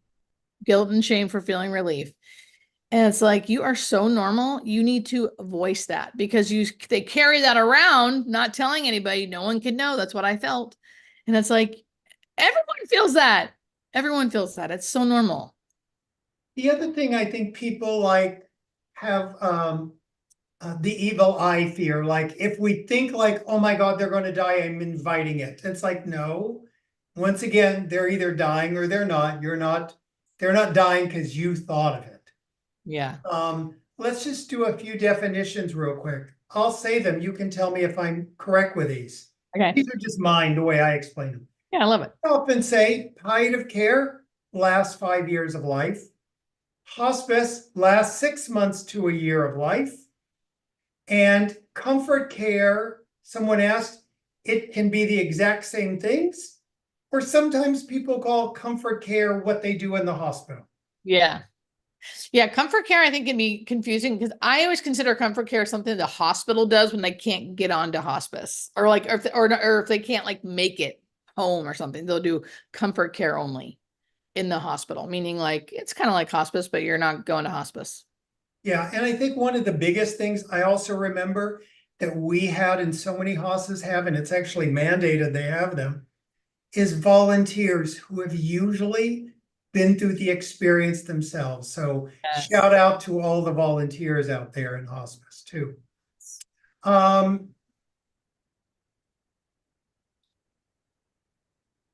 guilt and shame for feeling relief. And it's like, you are so normal. You need to voice that because they carry that around, not telling anybody. No one can know. That's what I felt. And it's like, everyone feels that. Everyone feels that. It's so normal. The other thing I think people like have the evil eye fear. Like if we think like, oh my God, they're going to die, I'm inviting it. It's like, no. Once again, they're either dying or they're not. They're not dying because you thought of it. Yeah. Let's just do a few definitions real quick. I'll say them. You can tell me if I'm correct with these. Okay. These are just mine, the way I explain them. Yeah, I love it. I often say palliative care lasts 5 years of life. Hospice lasts 6 months to a year of life. And comfort care, someone asked, it can be the exact same things, or sometimes people call comfort care what they do in the hospital. Yeah. Yeah. Comfort care, I think, can be confusing because I always consider comfort care something the hospital does when they can't get onto hospice or like, or if they can't like make it home or something, they'll do comfort care only in the hospital, meaning like, it's kind of like hospice, but you're not going to hospice. Yeah, and I think one of the biggest things I also remember that we had and so many hospices have, and it's actually mandated they have them, is volunteers who have usually been through the experience themselves. So Yes. shout out to all the volunteers out there in hospice too.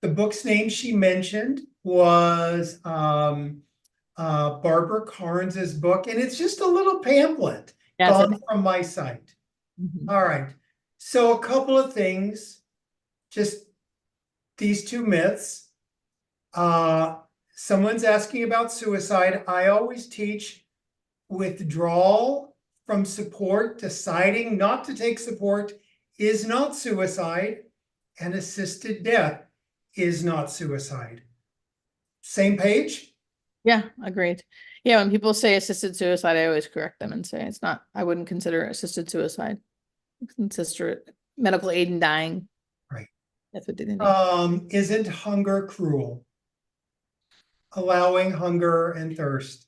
The book's name she mentioned was Barbara Carnes's book, and it's just a little pamphlet gone from my site. All right. So a couple of things, just these two myths. Someone's asking about suicide. I always teach withdrawal from support, deciding not to take support is not suicide, and assisted death is not suicide. Same page? Yeah, agreed. Yeah, when people say assisted suicide, I always correct them and say it's not, I wouldn't consider it assisted suicide. Consider medical aid in dying. Right. That's what dignity. Isn't hunger cruel? Allowing hunger and thirst.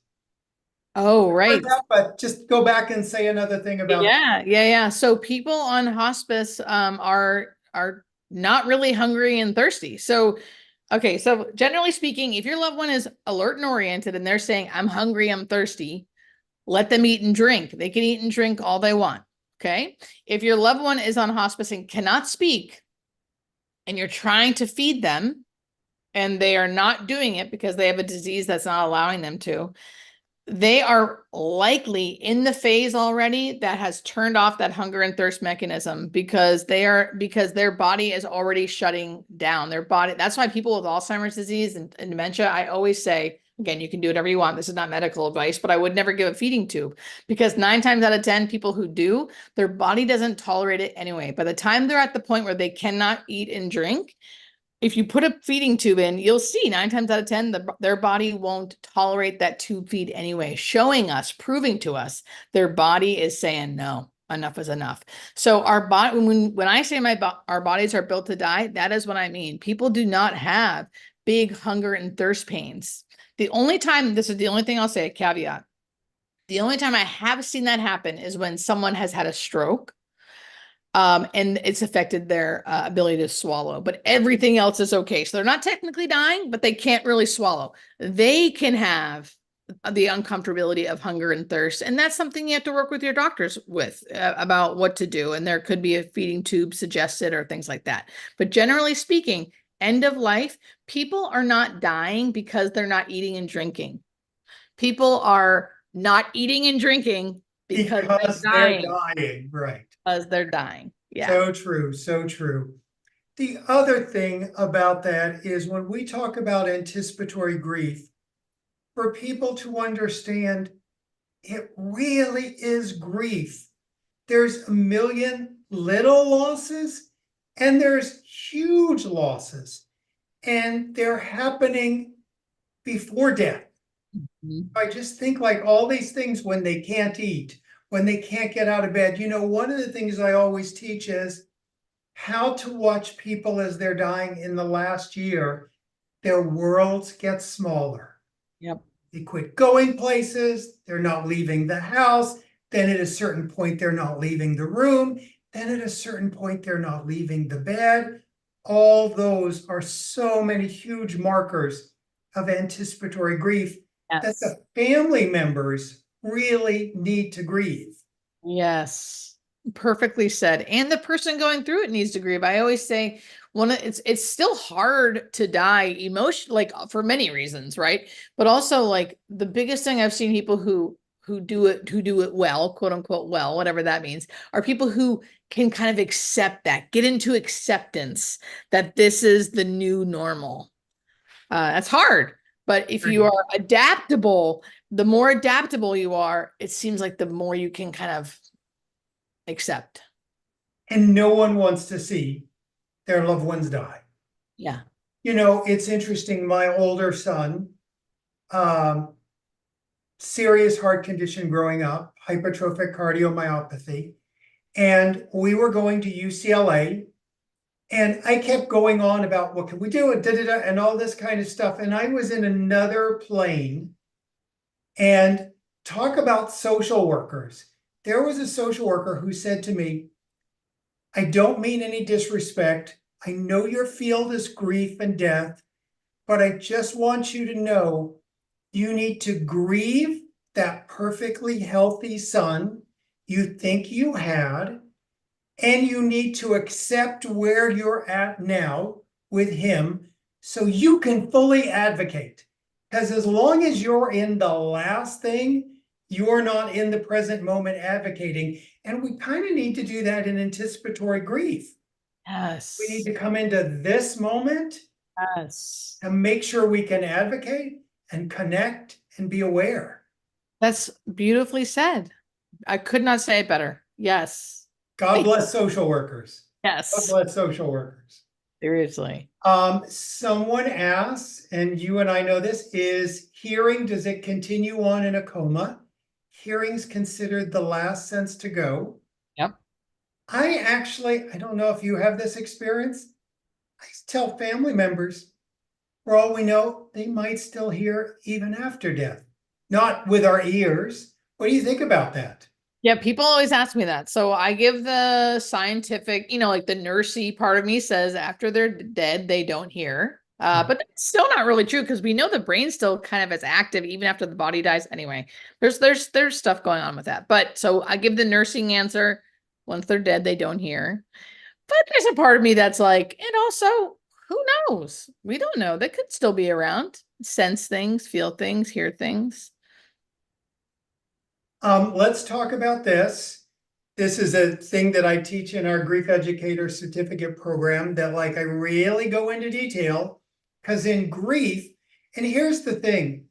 Oh, right. But just go back and say another thing about. Yeah. So people on hospice are not really hungry and thirsty. So okay, so generally speaking, if your loved one is alert and oriented and they're saying, I'm hungry, I'm thirsty, let them eat and drink. They can eat and drink all they want. Okay. If your loved one is on hospice and cannot speak, and you're trying to feed them, and they are not doing it because they have a disease that's not allowing them to, they are likely in the phase already that has turned off that hunger and thirst mechanism because their body is already shutting down their body. That's why people with Alzheimer's disease and dementia, I always say, again, you can do whatever you want. This is not medical advice, but I would never give a feeding tube because 9 times out of 10 people who do, their body doesn't tolerate it anyway. By the time they're at the point where they cannot eat and drink, if you put a feeding tube in, you'll see 9 times out of 10, their body won't tolerate that tube feed anyway, proving to us their body is saying, no, enough is enough. So our body, when I say our bodies are built to die, that is what I mean. People do not have big hunger and thirst pains. The only time, this is the only thing I'll say, a caveat. The only time I have seen that happen is when someone has had a stroke. And it's affected their ability to swallow, but everything else is okay. So they're not technically dying, but they can't really swallow. They can have the uncomfortability of hunger and thirst. And that's something you have to work with your doctors with about what to do. And there could be a feeding tube suggested or things like that. But generally speaking, end of life, people are not dying because they're not eating and drinking. People are not eating and drinking because Because they're they're dying, dying, right. because they're dying. Yeah. So true, so true. The other thing about that is when we talk about anticipatory grief, for people to understand, it really is grief. There's a million little losses and there's huge losses, and they're happening before death. Mhm. I just think like all these things when they can't eat, when they can't get out of bed. One of the things I always teach is how to watch people as they're dying in the last year. Their worlds get smaller. Yep. They quit going places. They're not leaving the house. Then at a certain point, they're not leaving the room. Then at a certain point, they're not leaving the bed. All those are so many huge markers of anticipatory grief that Yes. the family members really need to grieve. Yes. Perfectly said. And the person going through it needs to grieve. I always say it's still hard to die emotion, like for many reasons, right? But also like the biggest thing I've seen people who do it well, quote unquote well, whatever that means, are people who can kind of accept that, get into acceptance that this is the new normal. That's hard. But if you are adaptable, the more adaptable you are, it seems like the more you can kind of accept. And no one wants to see their loved ones die. Yeah. It's interesting. My older son, um, serious heart condition growing up, hypertrophic cardiomyopathy. And we were going to UCLA. And I kept going on about what can we do and all this kind of stuff. And I was in another plane, and talk about social workers. There was a social worker who said to me, I don't mean any disrespect. I know your field is grief and death, but I just want you to know you need to grieve that perfectly healthy son you think you had, and you need to accept where you're at now with him so you can fully advocate. Because as long as you're in the last thing, you're not in the present moment advocating. And we kind of need to do that in anticipatory grief. We need Yes. to come into this moment Yes. and make sure we can advocate and connect and be aware. That's beautifully said. I could not say it better. Yes. God bless social workers. God Yes. bless social workers. Seriously. Someone asks, and you and I know this, is hearing, does it continue on in a coma? Hearing's considered the last sense to go. Yep. I don't know if you have this experience. I tell family members, for all we know, they might still hear even after death. Not with our ears. What do you think about that? Yeah, people always ask me that. So I give the scientific, like the nursey part of me says after they're dead, they don't hear. But that's still not really true because we know the brain still kind of is active even after the body dies. Anyway, there's stuff going on with that. But so I give the nursing answer. Once they're dead, they don't hear. But there's a part of me that's like, and also, who knows? We don't know. They could still be around, sense things, feel things, hear things. Let's talk about this. This is a thing that I teach in our grief educator certificate program that I really go into detail, because in grief, and here's the thing,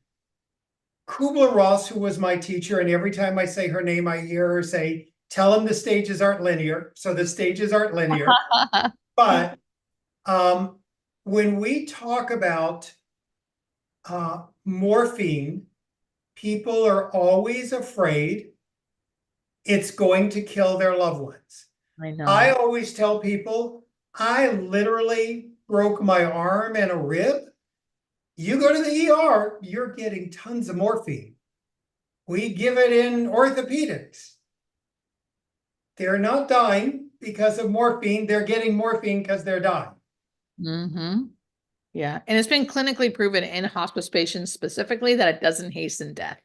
Kubler-Ross, who was my teacher, and every time I say her name, I hear her say, tell them the stages aren't linear. So the stages aren't linear. But when we talk about morphine, people are always afraid it's going to kill their loved ones. I know. I always tell people, I literally broke my arm and a rib. You go to the ER, you're getting tons of morphine. We give it in orthopedics. They're not dying because of morphine. They're getting morphine because they're dying. Mm-hmm. Yeah. And it's been clinically proven in hospice patients specifically that it doesn't hasten death.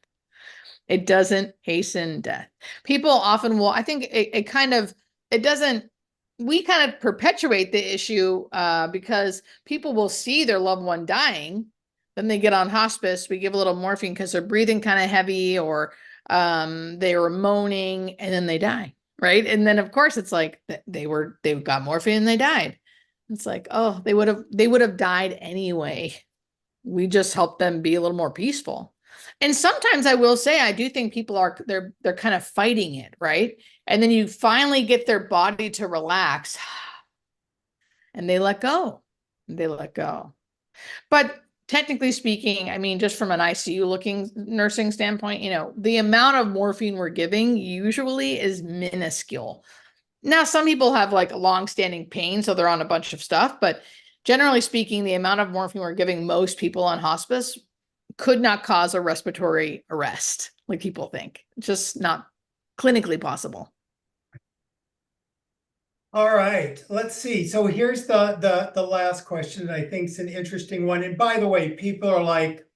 It doesn't hasten death. People often will, I think it doesn't, we kind of perpetuate the issue because people will see their loved one dying. Then they get on hospice. We give a little morphine because they're breathing kind of heavy or They were moaning, and then they die, right? And then of course it's like they got morphine and they died. It's like, oh, they would have died anyway. We just helped them be a little more peaceful. And sometimes I will say, I do think people they're kind of fighting it, right? And then you finally get their body to relax and they let go. They let go. But technically speaking, I mean, just from an ICU looking nursing standpoint, the amount of morphine we're giving usually is minuscule. Now, some people have like a long-standing pain, so they're on a bunch of stuff, but generally speaking, the amount of morphine we're giving most people on hospice could not cause a respiratory arrest, like people think. Just not clinically possible. All right, let's see. So here's the last question that I think is an interesting one. And by the way, people are like,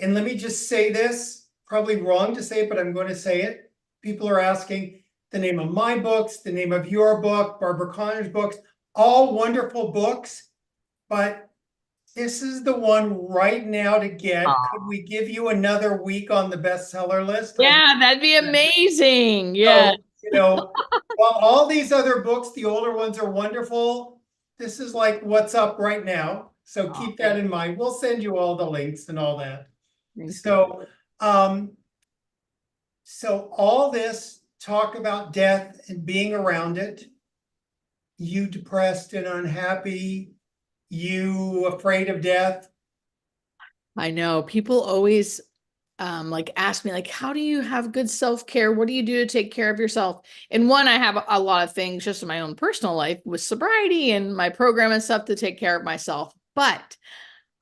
and let me just say this, probably wrong to say it, but I'm going to say it. People are asking the name of my books, the name of your book, Barbara Connor's books, all wonderful books, but this is the one right now to get. Could we give you another week on the bestseller list? Yeah, that'd be amazing. Yeah. So, while all these other books, the older ones are wonderful, this is like what's up right now. So keep that in mind. We'll send you all the links and all that. So, so all this talk about death and being around it, you depressed and unhappy, you afraid of death. I know people always like ask me like, how do you have good self-care? What do you do to take care of yourself? And one, I have a lot of things just in my own personal life with sobriety and my program and stuff to take care of myself. But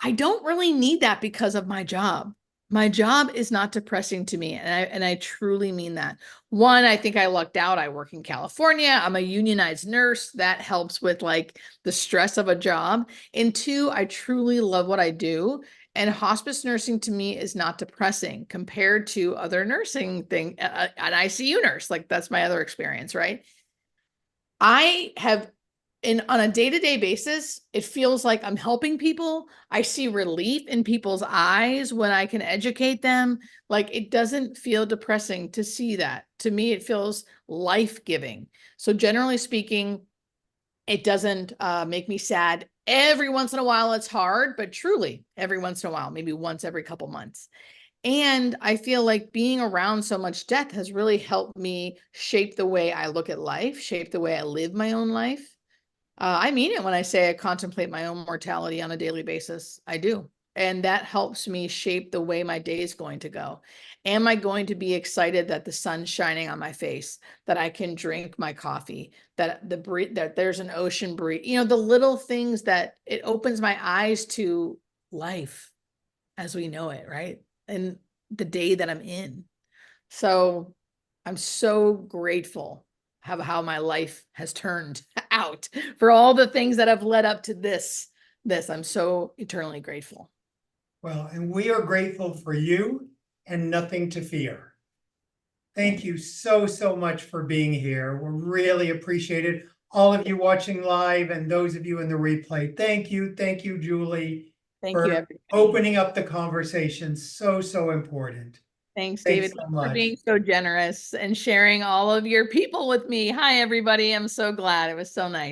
I don't really need that because of my job. My job is not depressing to me. And I truly mean that. One, I think I lucked out. I work in California. I'm a unionized nurse. That helps with like the stress of a job. And two, I truly love what I do. And hospice nursing to me is not depressing compared to other nursing an ICU nurse. Like that's my other experience, right? I have on a day-to-day basis, it feels like I'm helping people. I see relief in people's eyes when I can educate them. Like it doesn't feel depressing to see that. To me, it feels life-giving. So generally speaking, it doesn't make me sad. Every once in a while, it's hard, but truly every once in a while, maybe once every couple months. And I feel like being around so much death has really helped me shape the way I look at life, shape the way I live my own life. I mean it when I say I contemplate my own mortality on a daily basis. I do. And that helps me shape the way my day is going to go. Am I going to be excited that the sun's shining on my face, that I can drink my coffee, that that there's an ocean breeze, the little things that it opens my eyes to life as we know it, right? And the day that I'm in. So I'm so grateful how my life has turned out for all the things that have led up to this. I'm so eternally grateful. Well, and we are grateful for you and nothing to fear. Thank you so, so much for being here. We really appreciate it. All of you watching live and those of you in the replay. Thank you. Thank you, Julie. Thank you, everybody. Opening up the conversation. So, so important. Thanks, David, so for being so generous and sharing all of your people with me. Hi, everybody. I'm so glad. It was so nice.